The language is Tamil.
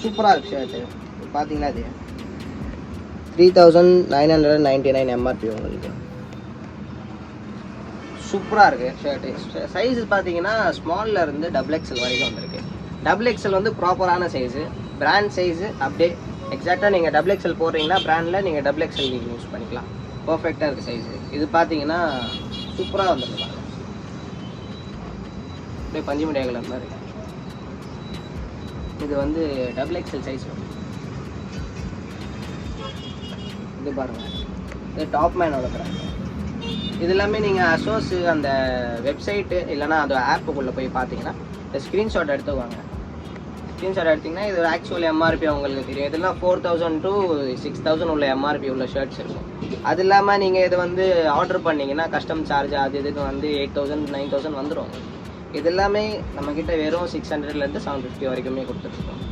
சூப்பராக இருக்குது ஷர்ட்டு. பார்த்தீங்கன்னா அது 3999 எம்ஆர்பி உங்களுக்கு. சூப்பராக இருக்குது ஷர்ட்டு. சைஸு பார்த்தீங்கன்னா ஸ்மாலில் இருந்து XXL வரைக்கும் வந்திருக்கு. XXL வந்து ப்ராப்பரான சைஸு, பிராண்ட் சைஸு. அப்படியே எக்ஸாக்டாக நீங்கள் XXL போடுறீங்கன்னா பிராண்டில் நீங்கள் XXL நீங்கள் யூஸ் பண்ணிக்கலாம். பர்ஃபெக்டாக இருக்குது சைஸு. இது பார்த்தீங்கன்னா சூப்பராக வந்துருக்காங்க. அப்படியே பஞ்சு மிட்டாய் கலர் மாதிரி. இது வந்து XXL சைஸ். இது பாருங்கள், இது டாப் மேனோட பிராண்ட். இது எல்லாமே நீங்கள் அசோஸு அந்த வெப்சைட்டு இல்லைனா அந்த ஆப்புக்குள்ளே போய் பார்த்தீங்கன்னா இந்த ஸ்க்ரீன்ஷாட் எடுத்துக்குவாங்க. ஸ்க்ரீன்ஷாட் எடுத்திங்கன்னா இது ஆக்சுவல் எம்ஆர்பி உங்களுக்கு தெரியும். இதெல்லாம் 4000 to 6000 உள்ள எம்ஆர்பி உள்ள ஷர்ட்ஸ் இருக்கும். அது இல்லாமல் நீங்கள் இது வந்து ஆர்டர் பண்ணிங்கன்னா கஸ்டம் சார்ஜ் அது இதுக்கு வந்து 8000 9000 வந்துடும். இது எல்லாமே நம்மக்கிட்ட வெறும் 600லேருந்து 750 வரைக்குமே கொடுத்துட்ருக்கோம்.